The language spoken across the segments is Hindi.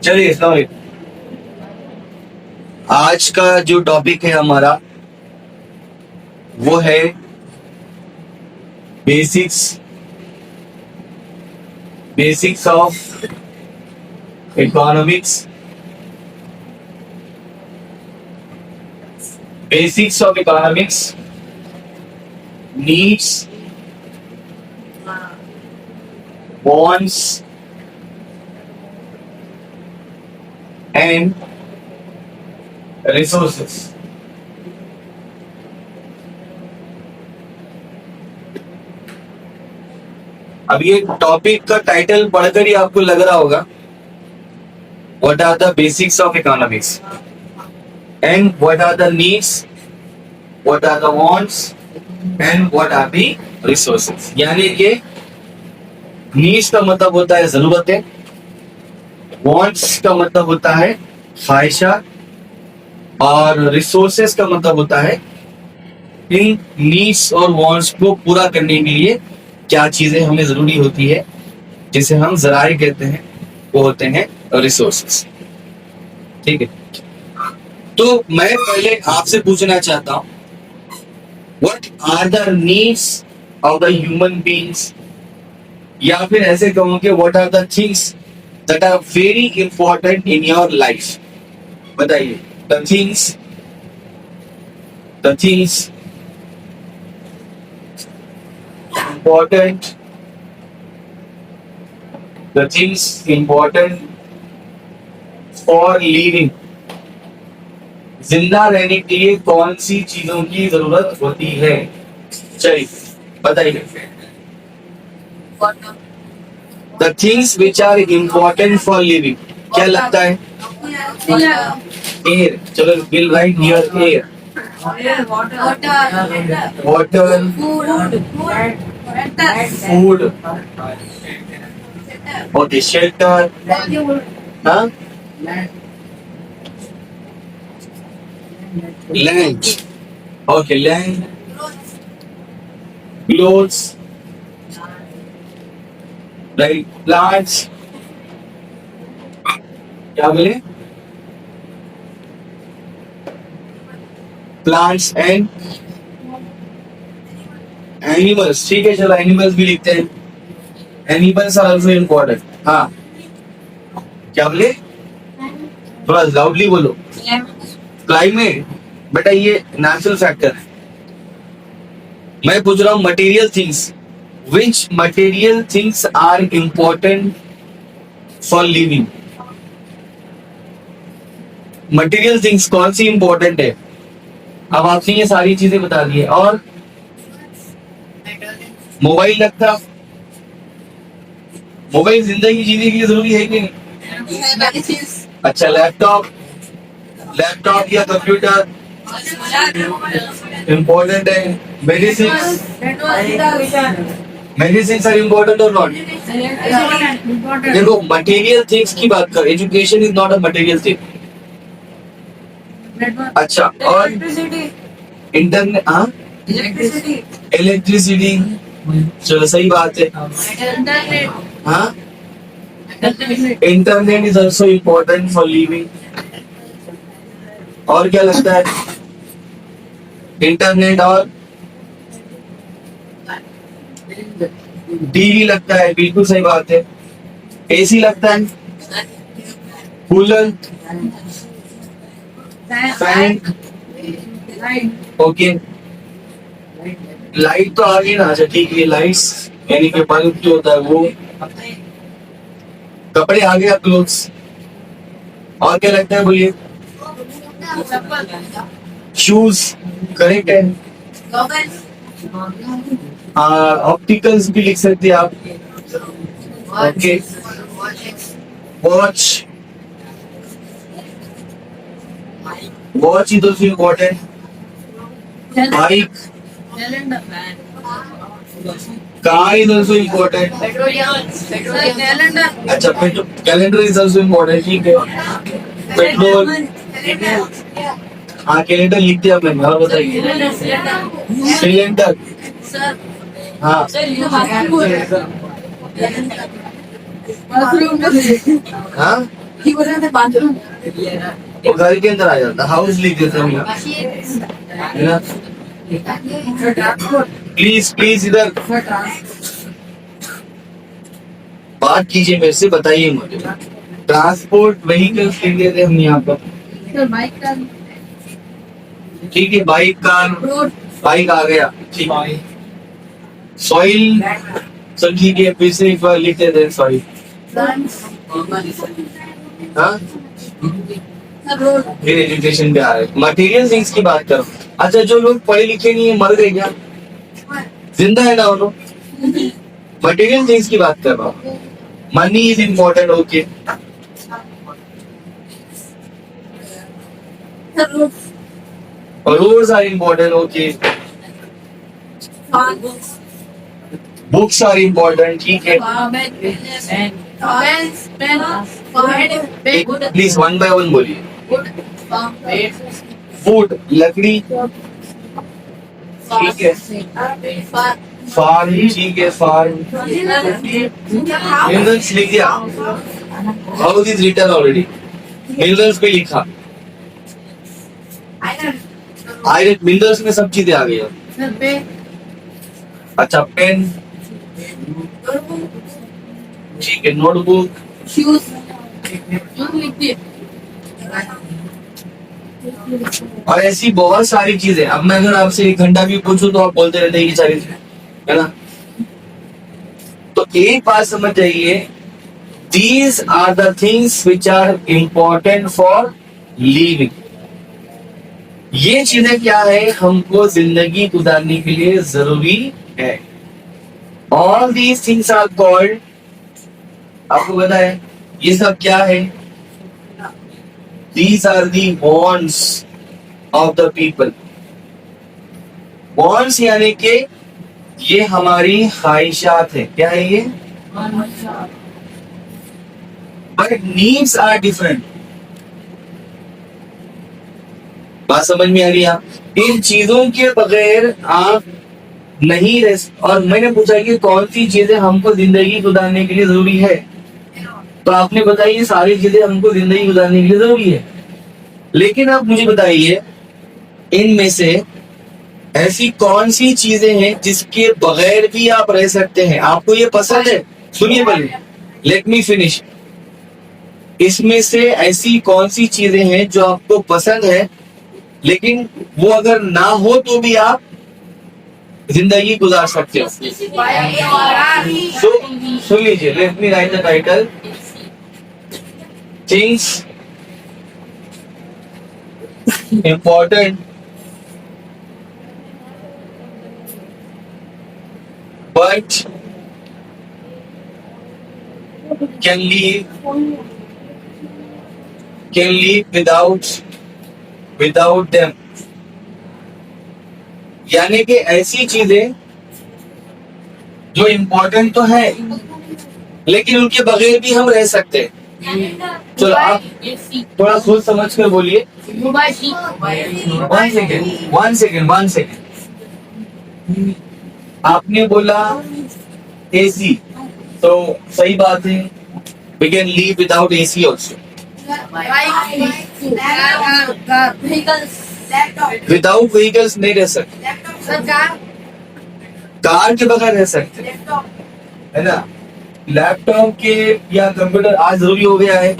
चलिए सॉरी, आज का जो टॉपिक है हमारा वो है basics basics of economics. Basics of economics, needs, wants and resources। अब ये टॉपिक का टाइटल पढ़कर ही आपको लग रहा होगा what are the basics of economics and what are the needs, what are the wants and what are the resources. यानी कि नीड्स का मतलब होता है जरूरतें, वांट्स का मतलब होता है ख्वाहिशात और रिसोर्सेस का मतलब होता है इन नीड्स और वांट्स को पूरा करने के लिए क्या चीजें हमें जरूरी होती है, जिसे हम जराए कहते हैं, वो होते हैं रिसोर्सेस। ठीक है, तो मैं पहले आपसे पूछना चाहता हूं what are the needs of the human beings, या फिर ऐसे कहूं कि what are the things that are very important in your life. बताइए the things important the things important for living, जिंदा रहने के लिए कौन सी चीजों की जरूरत होती है। चलिए बताइए the things which are important for living। क्या लगता है? एयर। चलो we'll write here air, water, food, okay, shelter, हाँ, land, okay, land, clothes, right, plants, क्या बोले, प्लांट्स एंड एनिमल्स। ठीक है, चलो एनिमल्स भी लिखते हैं, एनिमल्स आर आल्सो इम्पोर्टेंट। हाँ, क्या बोले, थोड़ा लाउडली बोलो। क्लाइमेट, बेटा ये नेचुरल फैक्टर है। मैं पूछ रहा हूँ material things, which material things are important for living. Material things कौन सी इंपॉर्टेंट है? अब आपने ये सारी चीजें बता दी है। और मोबाइल लगता, मोबाइल जिंदगी जीने के लिए जरूरी है कि नहीं? अच्छा, लैपटॉप या कंप्यूटर इम्पोर्टेंट है। मेडिसिन आर इम्पोर्टेंट और नॉट? देखो मटेरियल थिंग्स की बात कर, education is not a material thing. अच्छा, और इंटरनेट, हाँ, इलेक्ट्रिसिटी, चलो सही बात है। हाँ, internet is also important for living. और क्या लगता है? इंटरनेट और टीवी लगता है, बिल्कुल सही बात है। एसी लगता है, कूलर, फैन, ओके, लाइट तो आ गई ना। अच्छा ठीक है, लाइट्स यानी कि बल्ब जो होता है वो, कपड़े आ गया, क्लोथ्स। और क्या लगता है, बोलिए। शूज, करेक्ट है। ऑप्टिकल्स भी लिख सकते हैं आप, okay. Watch is also important. Bike, car is also important। अच्छा, कैलेंडर इज ऑल्सो इम्पोर्टेंट। ठीक है, पेट्रोल, हाँ कैलेंडर लिख दिया मैंने। और बताइए, सिलेंडर, हाँ, हाँ, वो घर के अंदर आ जाता, हाउस लिख देते हम यहाँ, है ना। प्लीज प्लीज इधर बात कीजिए मेरे से, बताइए मुझे। ट्रांसपोर्ट व्हीकल्स लिख देते हम यहाँ पर, ठीक है। बाइक, कार, बाइक आ गया, ठीक है। सॉइल, चल ठीक है, फिर से एक बार लिख देते हैं सॉइल। हाँ, फिर एजुकेशन पे आ रहे, मटेरियल थिंग्स की बात करो। अच्छा, जो लोग पढ़े लिखे नहीं है मर गए क्या, जिंदा है ना वो लोग? मटेरियल थिंग्स की बात कर रहा हूँ। Money is important, okay. Roads are important, okay. Books are important, ठीक है। प्लीज वन बाय वन बोलिए। फूड, लकड़ी, ठीक है। फार्म, ठीक है, फार्म। मिनरल्स लिख दिया, house is written already, minerals पे लिखा। आयरन, मिनरल्स में सब चीजें आ गई अब। अच्छा, पेन, ठीक है, नोटबुक, और ऐसी बहुत सारी चीजें। अब मैं अगर आपसे 1 घंटा भी पूछूं तो आप बोलते रहते हैं ये सारी चीजें, है ना। तो एक बात समझ जाइए, these are the things which are important for living. ये चीजें क्या है, हमको जिंदगी गुजारने के लिए जरूरी है। All these things are called, आपको पता है ये सब क्या है? These are the wants of the people. Wants यानी कि ये हमारी ख्वाहिशात है, क्या है ये? But needs are different. बात समझ में आ रही है? इन चीजों के बगैर आप नहीं रह। और मैंने पूछा कि कौन सी चीजें हमको जिंदगी गुजारने के लिए जरूरी है, तो आपने बताइए सारी चीजें हमको जिंदगी गुजारने के लिए जरूरी है। लेकिन आप मुझे बताइए इनमें से ऐसी कौन सी चीजें हैं जिसके बगैर भी आप रह सकते हैं, आपको ये पसंद है? सुनिए पहले, लेट मी फिनिश। इसमें से ऐसी कौन सी चीजें हैं जो आपको पसंद है, लेकिन वो अगर ना हो तो भी आप जिंदगी गुजार सकते हो? सुन लीजिए, let me right the title, things important but can live without them। यानी कि ऐसी चीजें जो इम्पोर्टेंट तो है लेकिन उनके बगैर भी हम रह सकते हैं। चलो आप थोड़ा सोच समझ कर बोलिए। One second. आपने बोला एसी, तो सही बात है, we can live without AC also. Without vehicles नहीं रह सकते, कार के बगैर रह सकते, है ना। लैपटॉप के या कंप्यूटर आज जरूरी हो गया है,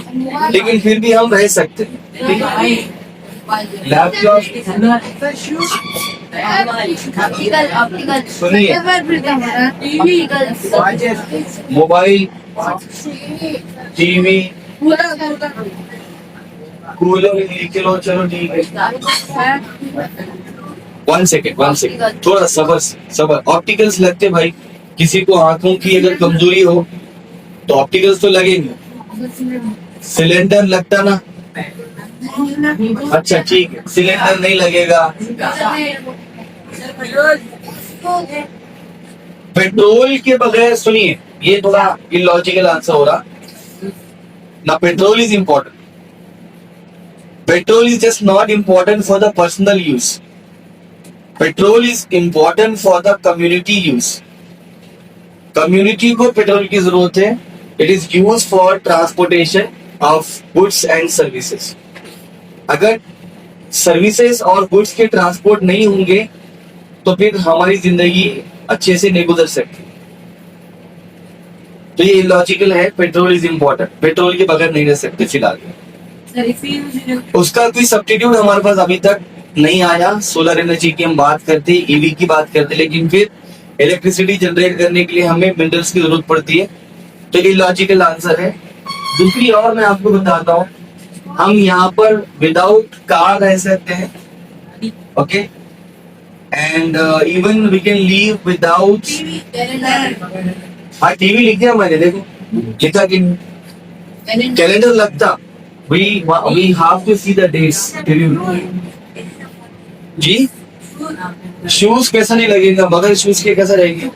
लेकिन फिर भी हम रह सकते हैं। लैपटॉप, सुनिए, मोबाइल, टीवी, कूलर लिख लो, चलो ठीक है। वन सेकेंड, थोड़ा सबर। ऑप्टिकल्स लगते भाई, किसी को आंखों की अगर कमजोरी हो तो ऑप्टिकल्स तो लगेंगे। सिलेंडर लगता ना? अच्छा ठीक है, सिलेंडर नहीं लगेगा। पेट्रोल के बगैर, सुनिए ये थोड़ा इलॉजिकल आंसर हो रहा ना। Petrol is important, petrol is just not important for the personal use, petrol is important for the community use. Community को पेट्रोल की जरूरत है, it is use for transportation, of goods and services. अगर सर्विसेज और गुड्स के ट्रांसपोर्ट नहीं होंगे तो फिर हमारी जिंदगी अच्छे से नहीं गुजर सकती। तो ये इलॉजिकल है, पेट्रोल इज इम्पोर्टेंट, पेट्रोल के बगैर नहीं रह सकते फिलहाल। उसका कोई सब्स्टिट्यूट हमारे पास अभी तक नहीं आया। सोलर एनर्जी की हम बात करते, ईवी की बात करते, लेकिन फिर इलेक्ट्रिसिटी जनरेट करने के लिए हमें मिनरल्स की जरूरत पड़ती है। तो ये लॉजिकल आंसर है। दूसरी और मैं आपको बताता हूँ, हम यहाँ पर विदाउट कार रह सकते हैं, okay, and even we can live without. हाँ, टीवी लिख दिया मैंने, देखो लिखा कि कैलेंडर लगता। we have to see the dates। जी, शूज कैसा नहीं लगेगा, बगैर शूज के कैसा रहेगी?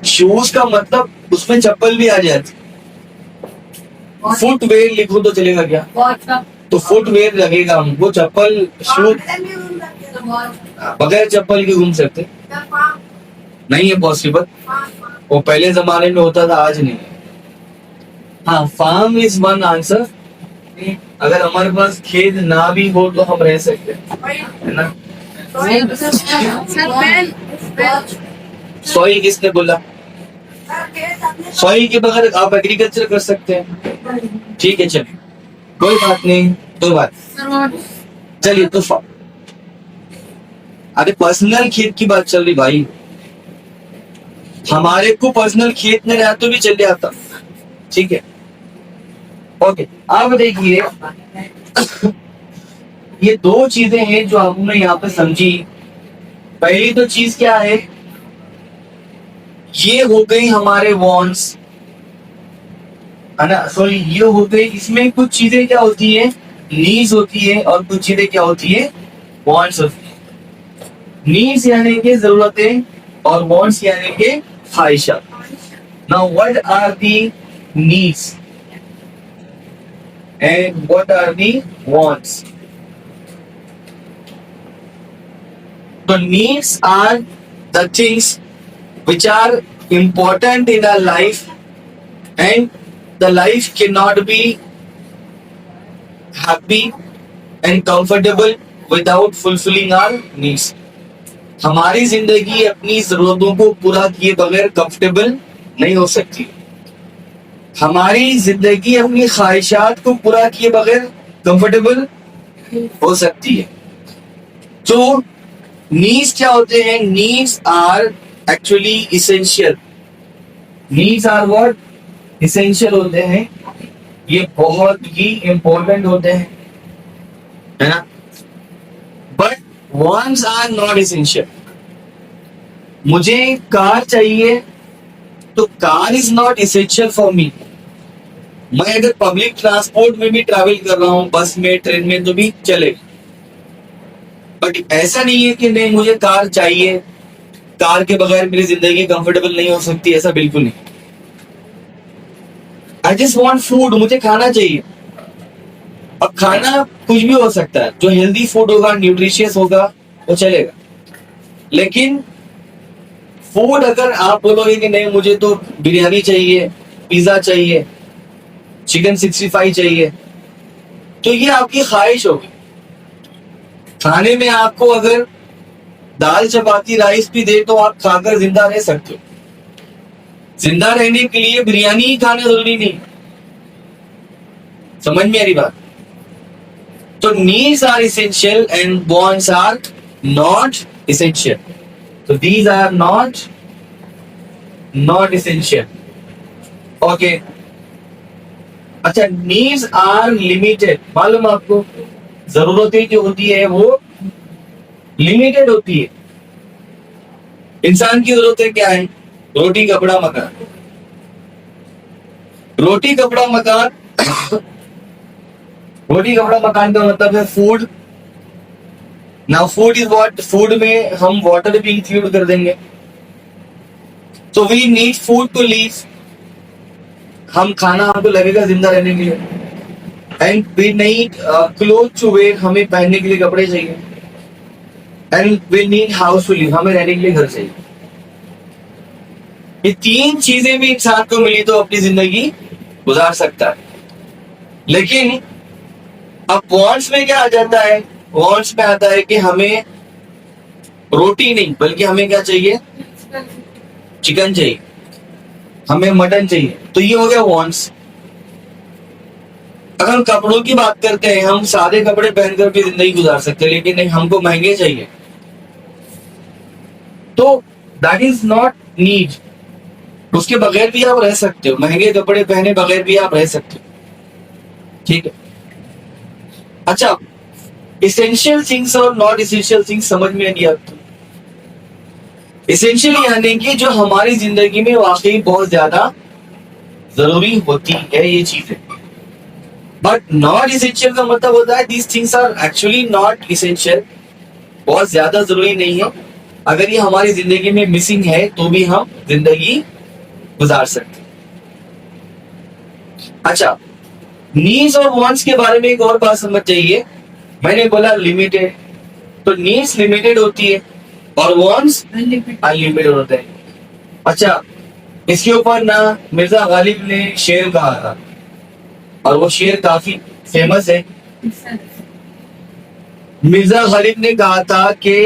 शूज का मतलब उसमें चप्पल भी आ जाती। फुटवेयर लिखो तो चलेगा क्या? तो फुटवेयर लगेगा हमको, चप्पल शूज बगैर चप्पल के घूम सकते नहीं है पॉसिबल। वो पहले जमाने में होता था, आज नहीं। हाँ, फार्म इज वन आंसर। अगर हमारे पास खेत ना भी हो तो हम रह सकते हैं, है ना? सॉइल किसने बोला? सॉइल के बगैर आप एग्रीकल्चर कर सकते हैं, ठीक है, चलिए कोई बात नहीं, कोई बात। चलिए तो अरे पर्सनल खेत की बात चल रही भाई, हमारे को पर्सनल खेत में रहा तो भी चल जाता, ठीक है, ओके। आप देखिए ये दो चीजें हैं जो हमने यहाँ पे समझी। पहली तो चीज क्या है, ये हो गई हमारे वॉन्ट्स, है ना, सॉरी ये हो गई। इसमें कुछ चीजें क्या होती है, नीड्स होती है, और कुछ चीजें क्या होती है, वॉन्ट्स होती है। नीड्स यानी कि जरूरतें और वॉन्ट्स यानी कि ख्वाहिशात। Now what are the needs and what are the wants? The needs are the things which are important in our life, and the life cannot be happy and comfortable without fulfilling our needs. हमारी जिंदगी अपनी जरूरतों को पूरा किए बगैर कंफर्टेबल नहीं हो सकती। हमारी जिंदगी अपनी ख्वाहिशात को पूरा किए बगैर कंफर्टेबल हो सकती है। तो नीड्स क्या होते हैं? Needs are actually essential. Needs are what? Essential होते हैं, ये बहुत ही इंपॉर्टेंट होते हैं, है ना। But wants are not essential. मुझे कार चाहिए तो car is not essential for me. मैं अगर पब्लिक ट्रांसपोर्ट में भी ट्रैवल कर रहा हूं, बस में, ट्रेन में, तो भी चलेगा। बट ऐसा नहीं है कि नहीं मुझे कार चाहिए, कार के बगैर मेरी जिंदगी कंफर्टेबल नहीं हो सकती, ऐसा बिल्कुल नहीं। आई जस्ट वॉन्ट फूड, मुझे खाना चाहिए। अब खाना कुछ भी हो सकता है, जो हेल्दी फूड होगा, न्यूट्रिशियस होगा, वो चलेगा। लेकिन फूड अगर आप बोलोगे कि नहीं मुझे तो बिरयानी चाहिए, पिज्जा चाहिए, चिकन 65 चाहिए, तो ये आपकी ख्वाहिश होगी। खाने में आपको अगर दाल चपाती राइस भी दे तो आप खाकर जिंदा रह सकते हो। जिंदा रहने के लिए बिरयानी ही खाना जरूरी नहीं। समझ में आ रही बात? तो needs are essential and wants are not essential. So these are not essential. Okay. अच्छा, needs are limited। मालूम आपको, जरूरतें जो होती है वो लिमिटेड होती है। इंसान की जरूरतें क्या है? रोटी कपड़ा मकान। रोटी कपड़ा मकान रोटी कपड़ा मकान का मतलब है food. Now food is what? Food में हम वाटर भी इंक्लूड कर देंगे। So we need food to live. हम खाना हमको लगेगा जिंदा रहने के लिए। And we need cloth to wear, हमें पहनने के लिए कपड़े चाहिए। And we need house to live, हमें रहने के लिए घर चाहिए। ये तीन चीजें भी इंसान को मिली तो अपनी जिंदगी गुजार सकता है। लेकिन अब वॉन्ट्स में क्या आ जाता है, वॉन्ट्स में आता है कि हमें रोटी नहीं बल्कि हमें क्या चाहिए, चिकन चाहिए, हमें मटन चाहिए। तो ये हो गया वॉन्ट्स। अगर हम कपड़ों की बात करते हैं, हम सादे कपड़े पहनकर भी जिंदगी गुजार सकते हैं, लेकिन नहीं, हमको महंगे चाहिए। तो दैट इज नॉट नीड, उसके बगैर भी आप रह सकते हो, महंगे कपड़े पहने बगैर भी आप रह सकते हो, ठीक है। अच्छा, इसेंशियल थिंग्स और नॉट इसेंशियल थिंग्स समझ में नहीं आती। इसेंशियल यानी कि जो हमारी जिंदगी में वाकई बहुत ज्यादा जरूरी होती है ये चीजें, बट नॉट इसेंशियल का मतलब होता है these things are actually not essential, बहुत ज्यादा जरूरी नहीं है। अगर ये हमारी जिंदगी में मिसिंग है तो भी हम जिंदगी गुजार सकते हैं। अच्छा, नीड्स और वांट्स के बारे में एक और बात समझ जाइए। मैंने बोला लिमिटेड, तो नीड्स लिमिटेड होती है और वांट्स अनलिमिटेड होते हैं। अच्छा, इसके ऊपर ना मिर्जा गालिब ने शेर कहा था और वो शेर काफी फेमस है। मिर्जा गालिब ने कहा था कि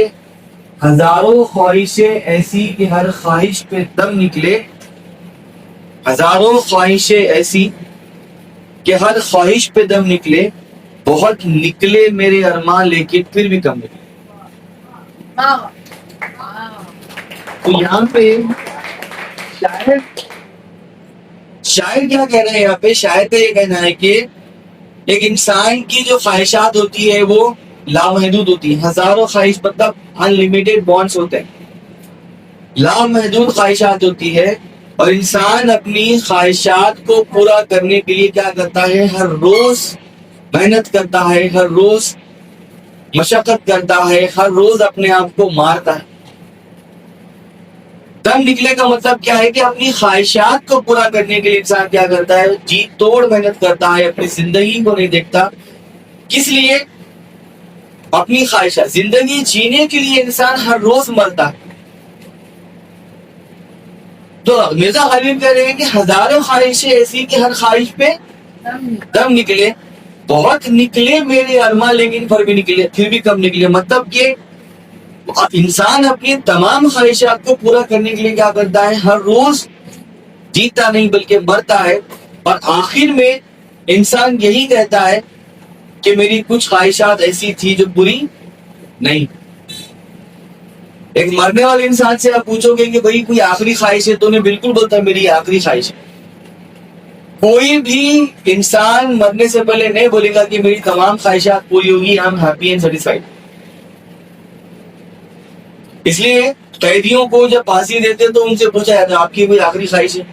हजारों ख्वाहिशें ऐसी कि हर ख्वाहिश पे दम निकले, हजारों ख्वाहिशें ऐसी कि हर ख्वाहिश पे दम निकले, बहुत निकले मेरे अरमान लेकिन फिर भी कम निकले। तो यहाँ पे शायद शायद क्या कह रहे हैं, यहाँ पे शायद का ये कहना है कि एक इंसान की जो ख्वाहिशात होती है वो लामहदूद होती है। हजारों ख्वाहिश मतलब अनलिमिटेड बॉन्ड्स होते हैं, लामहदूद ख्वाहिशात होती है और इंसान अपनी ख्वाहिशात को पूरा करने के लिए क्या करता है, हर रोज मेहनत करता है, हर रोज मशक्कत करता है, हर रोज अपने आप को मारता है। दम निकले का मतलब क्या है कि अपनी ख्वाहिशात को पूरा करने के लिए इंसान क्या करता है, जी तोड़ मेहनत करता है, अपनी जिंदगी को नहीं देखता। किस लिए? अपनी ख्वाहिशात, जिंदगी जीने के लिए इंसान हर रोज मरता है। तो मिर्जा गालिब कह रहे हैं कि हजारों ख्वाहिशें ऐसी कि हर ख्वाहिश पे दम निकले, बहुत निकले मेरे अरमान लेकिन फिर भी कम निकले। मतलब कि इंसान अपनी तमाम ख्वाहिशात को पूरा करने के लिए क्या करता है, हर रोज जीता नहीं बल्कि मरता है और आखिर में इंसान यही कहता है कि मेरी कुछ ख्वाहिशात ऐसी थी जो बुरी नहीं। एक मरने वाले इंसान से आप पूछोगे कि भाई कोई आखिरी ख्वाहिश है, तो उन्हें बिल्कुल बोलता है मेरी आखिरी ख्वाहिश है। कोई भी इंसान मरने से पहले नहीं बोलेगा कि मेरी तमाम ख्वाहिशात पूरी होगी, I am happy and satisfied. इसलिए कैदियों को जब फांसी देते तो उनसे पूछा जाता है आपकी कोई आखिरी ख्वाहिश है?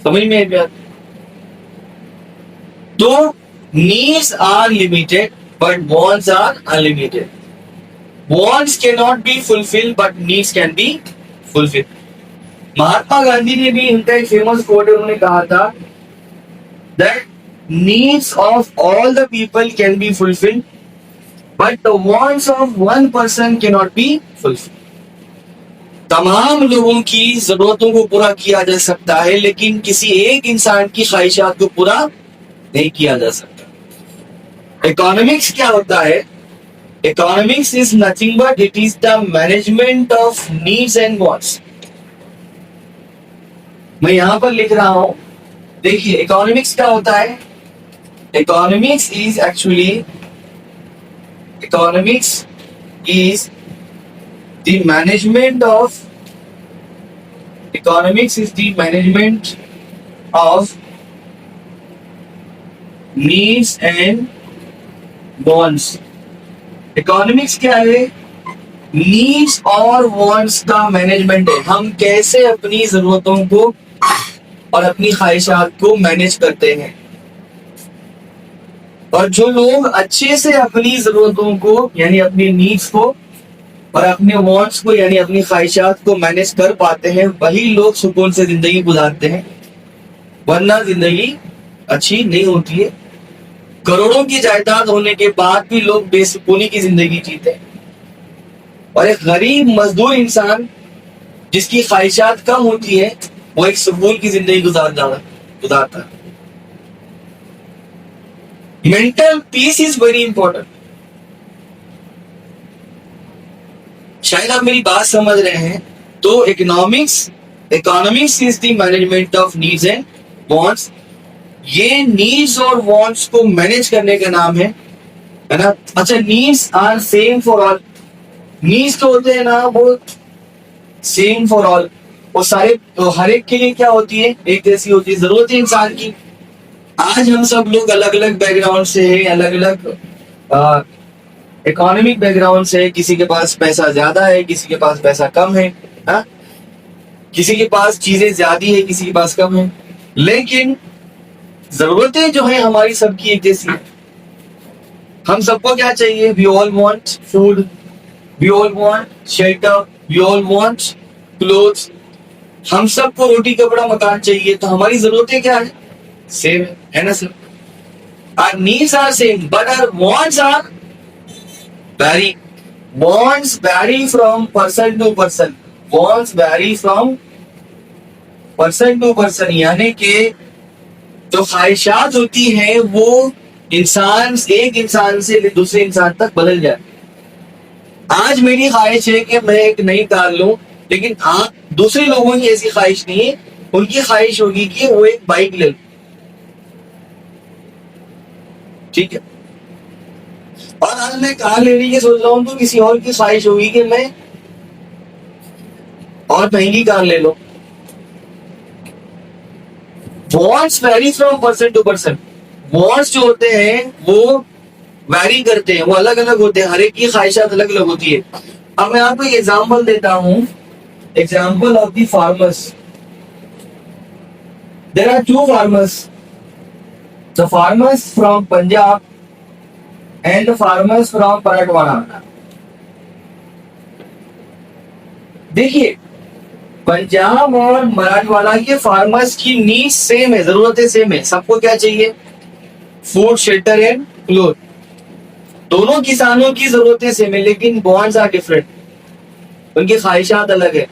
समझ में आई बात? तो needs are limited but wants are unlimited. Wants can not be fulfilled but needs can be fulfilled. Mahatma Gandhi ने भी उनका एक फेमस कोट है, उन्होंने कहा था that needs of all the people can be fulfilled but the wants of one person can not be fulfilled. तमाम लोगों की जरूरतों को पूरा किया जा सकता है लेकिन किसी एक इंसान की ख्वाहिशात को पूरा नहीं किया जा सकता। इकोनॉमिक्स क्या होता है? Economics is nothing but it is the management of needs and wants. मैं यहां पर लिख रहा हूं, देखिए इकोनॉमिक्स क्या होता है। Economics is actually, economics is the management of, economics is the management of needs and wants. Economics क्या है? नीड्स और वांट्स का मैनेजमेंट है। हम कैसे अपनी जरूरतों को और अपनी ख्वाहिशात को मैनेज करते हैं। और जो लोग अच्छे से अपनी जरूरतों को यानी अपनी नीड्स को और अपने वांट्स को यानी अपनी ख्वाहिशात को मैनेज कर पाते हैं, वही लोग सुकून से जिंदगी गुजारते हैं, वरना जिंदगी अच्छी नहीं होती है। करोड़ों की जायदाद होने के बाद भी लोग बेसुकूनी की जिंदगी जीते हैं और एक गरीब मजदूर इंसान जिसकी ख्वाहिशात कम होती है वो एक सुकून की जिंदगी गुजारता है। Mental peace is very important. शायद आप मेरी बात समझ रहे हैं। तो economics is the management of needs and wants. ये नीड्स और वांट्स को मैनेज करने का नाम है ना। अच्छा, needs are same for all. नीड्स तो होते हैं ना वो सेम फॉर ऑल, वो सारे तो हर एक के लिए क्या होती है, एक जैसी होती है, जरूरत है इंसान की। आज हम सब लोग अलग अलग बैकग्राउंड से हैं, अलग अलग इकोनॉमिक बैकग्राउंड से है। किसी के पास पैसा ज्यादा है, किसी के पास पैसा कम है, हा? किसी के पास चीजें ज्यादा है, किसी के पास कम है, लेकिन जरूरतें जो है हमारी सबकी एक जैसी है। हम सबको क्या चाहिए? We all want food, we all want shelter, we all want clothes. हम सबको रोटी कपड़ा मकान चाहिए। तो हमारी जरूरतें क्या है? सेम है ना sir? Our needs are same but our wants are vary. Wants vary from person to person. Wants vary from person to person. यानी कि जो ख्वाहिशात होती हैं वो एक इंसान से दूसरे इंसान तक बदल जाए। आज मेरी ख्वाहिश है कि मैं एक नई कार लूं, लेकिन आप दूसरे लोगों की ऐसी ख्वाहिश नहीं है। उनकी ख्वाहिश होगी कि वो एक बाइक ले। ठीक है। और आज मैं कार लेने की सोच रहा हूं तो किसी और की ख्वाहिश होगी कि मैं और महंगी कार ले लो। Wants vary from person to person. Wants जो होते हैं वो वैरी करते हैं, वो अलग अलग होते हैं। हर एक की ख्वाहिशात अलग अलग होती है। अब मैं आपको एक एग्जाम्पल देता हूं। Example of the farmers. There are two farmers, the farmers from Punjab and the farmers from Marathwada. देखिए, पंजाब और मराठवाड़ा के फार्मर्स की नीड्स सेम है, जरूरतें सेम है। सबको क्या चाहिए? Food, shelter and cloth. दोनों किसानों की जरूरतें सेम है, लेकिन बॉन्ड्स आर डिफरेंट। उनकी ख्वाहिशात अलग है।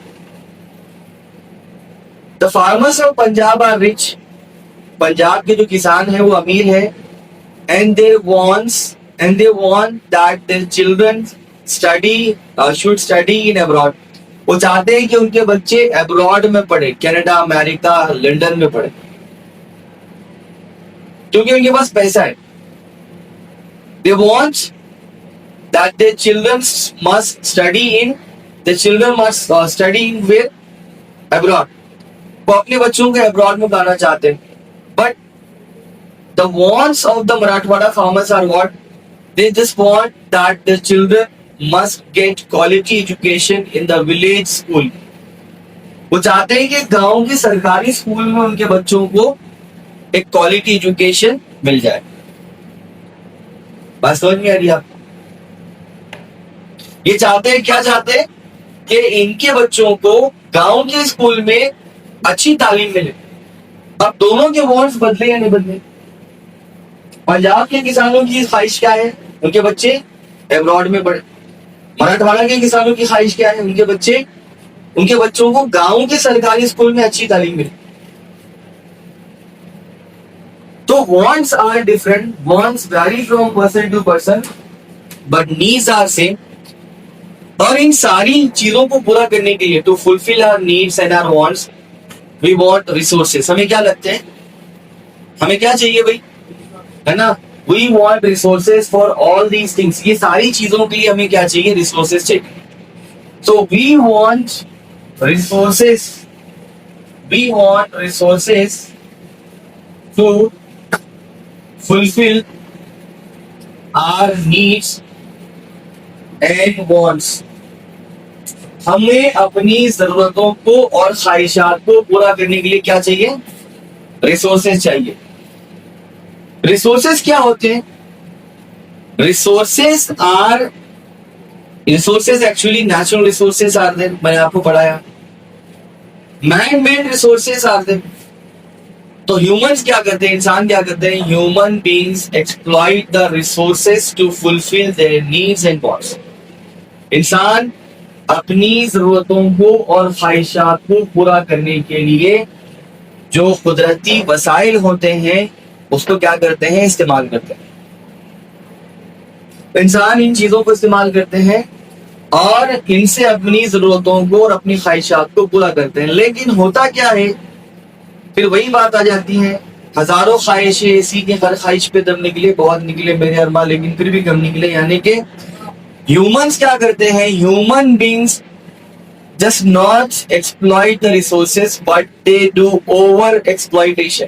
The farmers of Punjab are rich. Punjab के जो किसान है वो अमीर है। And they want that their children should study in abroad. वो चाहते हैं कि उनके बच्चे अब्रॉड में पढ़े, कनाडा, अमेरिका, लंदन में पढ़े, क्योंकि उनके पास पैसा है। They want that their children must study in where? Abroad. वो अपने बच्चों को अब्रॉड में पढ़ाना चाहते हैं। But the wants of the Marathwada farmers are what? They just want that the children must get quality education in the village school. वो चाहते हैं कि गांव के सरकारी स्कूल में उनके बच्चों को एक क्वालिटी एजुकेशन मिल जाए। बात समझ में आ रही है आपको? ये चाहते हैं, क्या चाहते हैं? कि इनके बच्चों को गांव के स्कूल में अच्छी तालीम मिले। अब दोनों के वॉन्ट्स बदले या नहीं बदले? पंजाब के किसानों की ख्वाहिश क्या है? उनके बच्चे अब्रॉड में पढ़े। मराठवाड़ा के किसानों की ख्वाहिश क्या है? उनके बच्चों को गांव के सरकारी स्कूल में अच्छी तालीम मिले। तो wants are different, wants vary from person to person, but needs are same. और इन सारी चीजों को पूरा करने के लिए, to fulfil our needs and our wants, we want resources. हमें क्या लगते हैं? हमें क्या चाहिए भाई? है ना? We want resources for all these things. ये सारी चीजों के लिए हमें क्या चाहिए? रिसोर्सेस चाहिए। So we want resources to fulfil our needs and wants. हमें अपनी जरूरतों को और ख्वाहिशात को पूरा करने के लिए क्या चाहिए? रिसोर्सेस चाहिए। रिसोर्सेस क्या होते हैं? Resources actually natural resources are there. मैंने आपको पढ़ाया। Man made resources are there. तो ह्यूमंस क्या करते हैं? इंसान क्या करते हैं? Human beings exploit the resources to fulfil their needs and wants. इंसान अपनी जरूरतों को और ख्वाहिशात को पूरा करने के लिए जो कुदरती वसाइल होते हैं उसको क्या करते हैं? इस्तेमाल करते हैं। इंसान इन चीजों को इस्तेमाल करते हैं और इनसे अपनी जरूरतों को और अपनी ख्वाहिशात को पूरा करते हैं। लेकिन होता क्या है, फिर वही बात आ जाती है, हजारों ख्वाहिशें ऐसी कि हर ख्वाहिश पे दम निकले, बहुत निकले मेरे अरमा, लेकिन फिर भी कम निकले। यानी कि ह्यूमंस क्या करते हैं, human beings just not exploit the resources but they do over exploitation.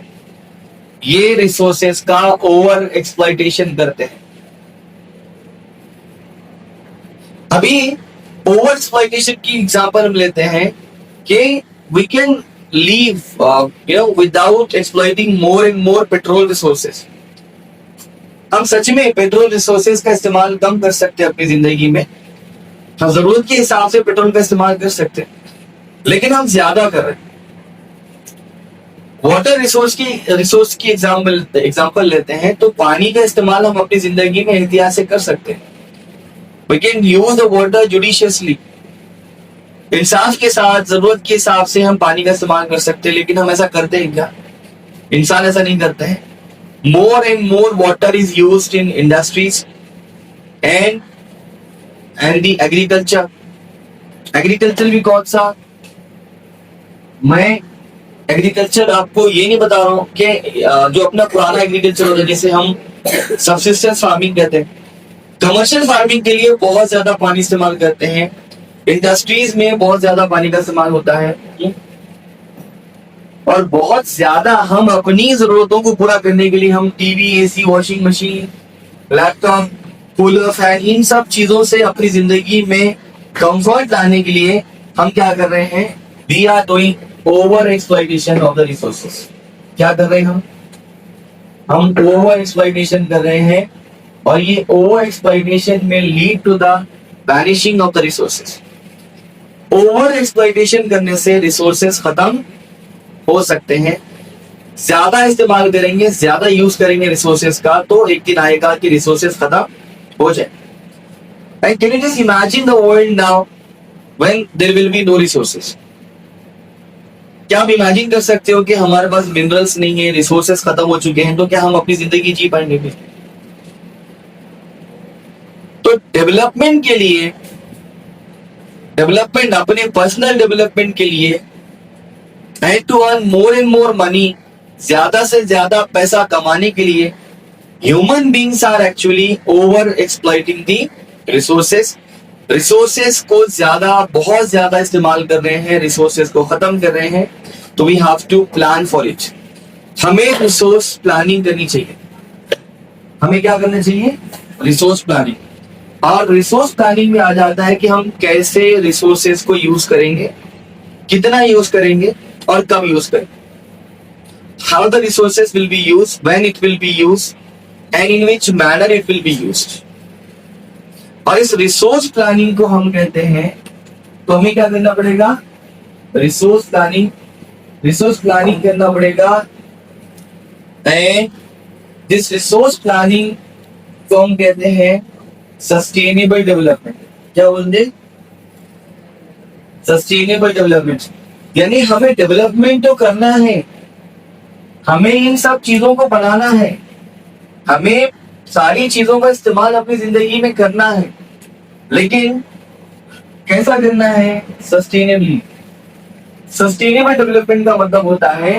ये रिसोर्सेज का ओवर एक्सप्लॉइटेशन करते हैं। अभी ओवर एक्सप्लॉइटेशन की एग्जांपल हम लेते हैं कि we can live without exploiting more and more petrol resources. हम सच में पेट्रोल रिसोर्सेज का इस्तेमाल कम कर सकते हैं अपनी जिंदगी में, हम जरूरत के हिसाब से पेट्रोल का इस्तेमाल कर सकते हैं, लेकिन हम ज्यादा कर रहे हैं। वाटर रिसोर्स की एग्जांपल लेते हैं तो पानी का इस्तेमाल हम अपनी जिंदगी में एहतियात से कर सकते हैं। We can use the water judiciously. इंसाफ के साथ, जरूरत के हिसाब से हम पानी का इस्तेमाल कर सकते हैं, लेकिन हम ऐसा करते हैं क्या? इंसान ऐसा नहीं करते हैं। मोर and more water is used in industries and the agriculture. Agriculture भी कौन सा? मैं एग्रीकल्चर आपको ये नहीं बता रहा हूं कि जो अपना पुराना एग्रीकल्चर होता है, जैसे हम सबसिस्टेंस फार्मिंग कहते हैं, कमर्शियल फार्मिंग के लिए बहुत ज्यादा पानी इस्तेमाल करते हैं, इंडस्ट्रीज में बहुत ज्यादा पानी का इस्तेमाल होता है, और बहुत ज्यादा हम अपनी जरूरतों को पूरा करने के लिए हम TV, AC, washing machine, laptop, cooler, fan, इन सब चीजों से अपनी जिंदगी में कंफर्ट लाने के लिए हम क्या कर रहे हैं? We are doing over exploitation of the resources. क्या कर रहे हैं हम ओवर एक्सप्लॉइटेशन कर रहे हैं, और ये ओवर एक्सप्लॉइटेशन में lead to the vanishing of the resources. Over exploitation करने से रिसोर्सेज खत्म हो सकते हैं। ज्यादा इस्तेमाल करेंगे, ज्यादा यूज करेंगे रिसोर्सेज का, तो एक दिन आएगा कि रिसोर्सेज खत्म हो जाए। And can you just imagine the world now when there will be no resources? क्या आप इमेजिन कर सकते हो कि हमारे पास मिनरल्स नहीं है, रिसोर्सेज खत्म हो चुके हैं, तो क्या हम अपनी जिंदगी जी पाएंगे? तो डेवलपमेंट के लिए, डेवलपमेंट अपने पर्सनल डेवलपमेंट के लिए, and to earn more and more money, ज्यादा से ज्यादा पैसा कमाने के लिए, human beings are actually over exploiting the resources. Resources को ज्यादा, बहुत ज्यादा इस्तेमाल कर रहे हैं, रिसोर्सेज को खत्म कर रहे हैं। तो we have to plan for it. हमें रिसोर्स प्लानिंग करनी चाहिए। हमें क्या करना चाहिए? Resource planning. और रिसोर्स प्लानिंग में आ जाता है कि हम कैसे रिसोर्सेज को यूज करेंगे, कितना यूज करेंगे और कब यूज करेंगे। How the resources will be use, when it will be use, and in which manner it will be used. और इस रिसोर्स प्लानिंग को हम कहते हैं, तो हमें क्या करना पड़ेगा? रिसोर्स प्लानिंग करना पड़ेगा। एंड दिस रिसोर्स प्लानिंग को हम कहते हैं सस्टेनेबल डेवलपमेंट। क्या बोलते? Sustainable development. यानी हमें डेवलपमेंट तो करना है, हमें इन सब चीजों को बनाना है, हमें सारी चीजों का इस्तेमाल अपनी जिंदगी में करना है, लेकिन कैसा करना है? सस्टेनेबली। सस्टेनेबल डेवलपमेंट का मतलब होता है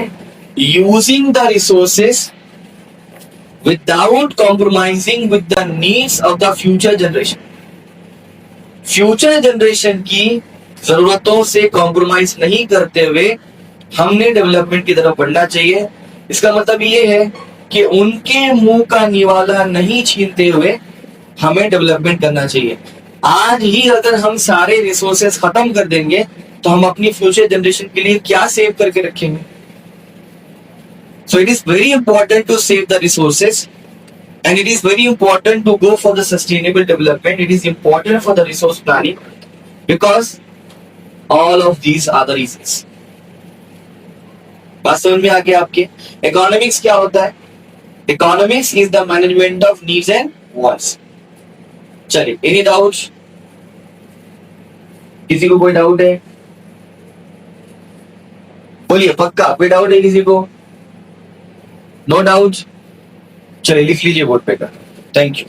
using the resources without compromising with the needs of the future generation। Future generation की जरूरतों से कॉम्प्रोमाइज नहीं करते हुए हमने डेवलपमेंट की तरफ बढ़ना चाहिए। इसका मतलब ये है कि उनके मुंह का निवाला नहीं छीनते हुए हमें डेवलपमेंट करना चाहिए। आज ही अगर हम सारे रिसोर्सेज खत्म कर देंगे तो हम अपनी फ्यूचर जनरेशन के लिए क्या सेव करके रखेंगे? So it is very important to save the resources, and it is very important to go for the sustainable development. It is important for the resource planning, because all of these are the reasons. बात समझ में आ गया आपके? इकोनॉमिक्स क्या होता है? Economics is the management of needs and wants. चलिए, एनी डाउट? किसी को कोई डाउट है? बोलिए, पक्का कोई डाउट है किसी को? No doubt? चलिए लिख लीजिए बोर्ड पे का। Thank you.